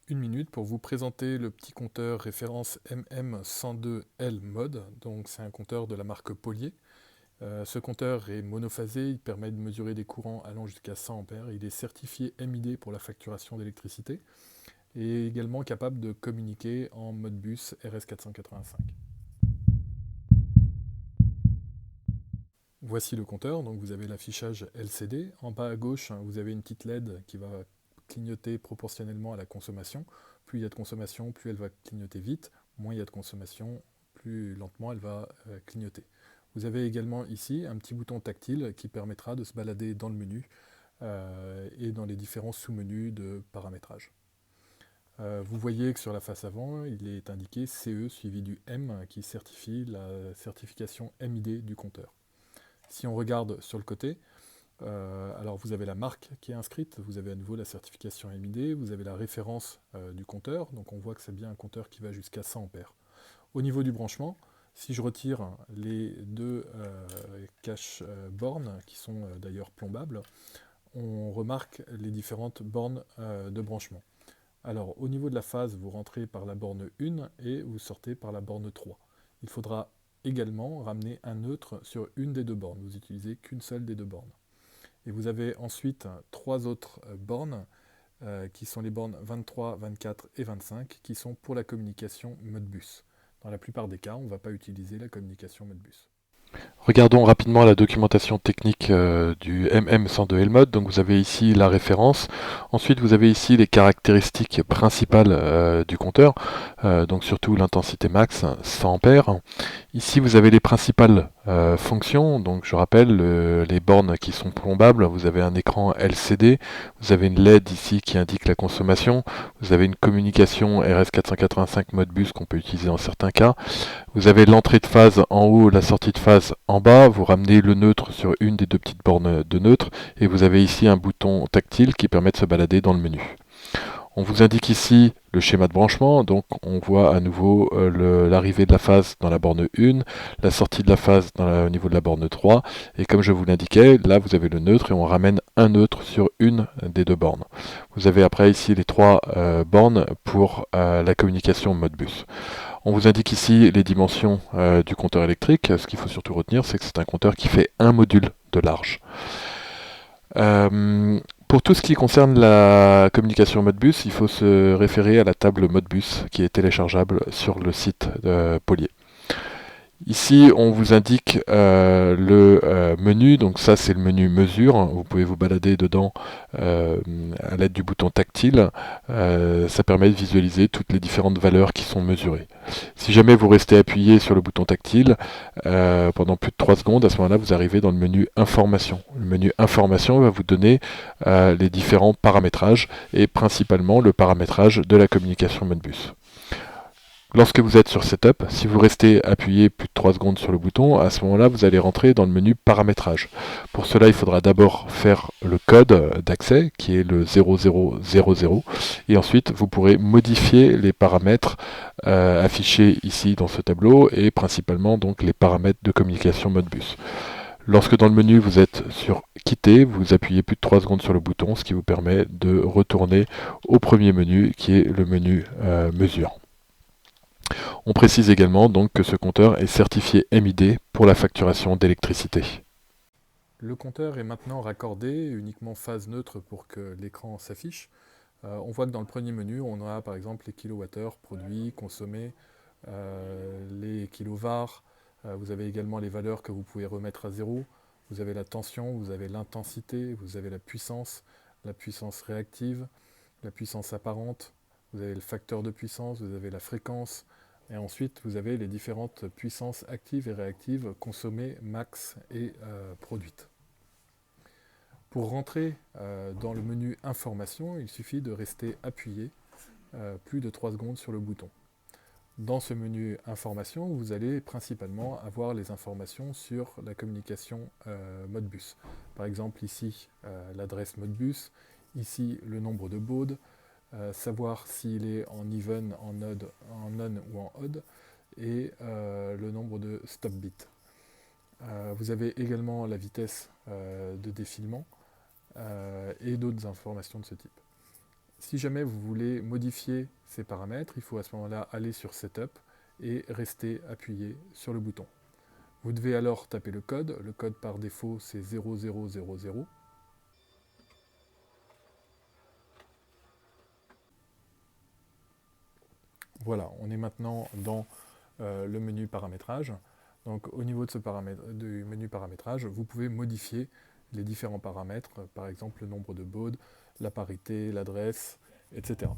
une minute pour vous présenter le petit compteur référence MM102L mode. Donc c'est un compteur de la marque Polier. Ce compteur est monophasé, il permet de mesurer des courants allant jusqu'à 100 ampères. Il est certifié MID pour la facturation d'électricité et également capable de communiquer en Modbus RS485. Voici le compteur, donc vous avez l'affichage LCD. En bas à gauche, vous avez une petite LED qui va clignoter proportionnellement à la consommation. Plus il y a de consommation, plus elle va clignoter vite. Moins il y a de consommation, plus lentement elle va clignoter. Vous avez également ici un petit bouton tactile qui permettra de se balader dans le menu et dans les différents sous-menus de paramétrage. Vous voyez que sur la face avant, il est indiqué CE suivi du M qui certifie la certification MID du compteur. Si on regarde sur le côté, alors vous avez la marque qui est inscrite, vous avez à nouveau la certification MID, vous avez la référence du compteur, donc on voit que c'est bien un compteur qui va jusqu'à 100 ampères. Au niveau du branchement, si je retire les deux caches bornes, qui sont d'ailleurs plombables, on remarque les différentes bornes de branchement. Alors au niveau de la phase, vous rentrez par la borne 1 et vous sortez par la borne 3. Il faudra également ramener un neutre sur une des deux bornes. Vous n'utilisez qu'une seule des deux bornes. Et vous avez ensuite trois autres bornes qui sont les bornes 23, 24 et 25 qui sont pour la communication Modbus. Dans la plupart des cas, on ne va pas utiliser la communication Modbus. Regardons rapidement la documentation technique du MM102L mode. Donc vous avez ici la référence. Ensuite vous avez ici les caractéristiques principales du compteur. Donc surtout l'intensité max 100 ampères. Ici vous avez les principales fonctions. Donc je rappelle les bornes qui sont plombables. Vous avez un écran LCD. Vous avez une LED ici qui indique la consommation. Vous avez une communication RS485 Modbus qu'on peut utiliser en certains cas. Vous avez l'entrée de phase en haut, la sortie de phase en bas, vous ramenez le neutre sur une des deux petites bornes de neutre, et vous avez ici un bouton tactile qui permet de se balader dans le menu. On vous indique ici le schéma de branchement, donc on voit à nouveau l'arrivée de la phase dans la borne 1, la sortie de la phase au niveau de la borne 3, et comme je vous l'indiquais, là vous avez le neutre et on ramène un neutre sur une des deux bornes. Vous avez après ici les trois bornes pour la communication Modbus. On vous indique ici les dimensions du compteur électrique. Ce qu'il faut surtout retenir, c'est que c'est un compteur qui fait un module de large. Pour tout ce qui concerne la communication Modbus, il faut se référer à la table Modbus qui est téléchargeable sur le site de Polier. Ici, on vous indique le menu, donc ça c'est le menu mesure, vous pouvez vous balader dedans à l'aide du bouton tactile, ça permet de visualiser toutes les différentes valeurs qui sont mesurées. Si jamais vous restez appuyé sur le bouton tactile pendant plus de 3 secondes, à ce moment-là vous arrivez dans le menu information. Le menu information va vous donner les différents paramétrages et principalement le paramétrage de la communication Modbus. Lorsque vous êtes sur Setup, si vous restez appuyé plus de 3 secondes sur le bouton, à ce moment-là, vous allez rentrer dans le menu Paramétrage. Pour cela, il faudra d'abord faire le code d'accès, qui est le 0000, et ensuite, vous pourrez modifier les paramètres affichés ici dans ce tableau, et principalement donc les paramètres de communication Modbus. Lorsque dans le menu, vous êtes sur Quitter, vous appuyez plus de 3 secondes sur le bouton, ce qui vous permet de retourner au premier menu, qui est le menu Mesure. On précise également donc que ce compteur est certifié MID pour la facturation d'électricité. Le compteur est maintenant raccordé, uniquement phase neutre pour que l'écran s'affiche. On voit que dans le premier menu, on a par exemple les kilowattheures produits, consommés, les kilovars. Vous avez également les valeurs que vous pouvez remettre à zéro. Vous avez la tension, vous avez l'intensité, vous avez la puissance réactive, la puissance apparente, vous avez le facteur de puissance, vous avez la fréquence, et ensuite vous avez les différentes puissances actives et réactives consommées, max et produites. Pour rentrer dans le menu information, il suffit de rester appuyé plus de 3 secondes sur le bouton. Dans ce menu information, vous allez principalement avoir les informations sur la communication Modbus. Par exemple ici l'adresse Modbus, ici le nombre de baudes, savoir s'il est en even, en odd, en on ou en odd, et le nombre de stop bits. Vous avez également la vitesse de défilement et d'autres informations de ce type. Si jamais vous voulez modifier ces paramètres, il faut à ce moment-là aller sur Setup et rester appuyé sur le bouton. Vous devez alors taper le code. Le code par défaut, c'est 0000. Voilà, on est maintenant dans le menu paramétrage. Donc au niveau de du menu paramétrage, vous pouvez modifier les différents paramètres, par exemple le nombre de baudes, la parité, l'adresse, etc.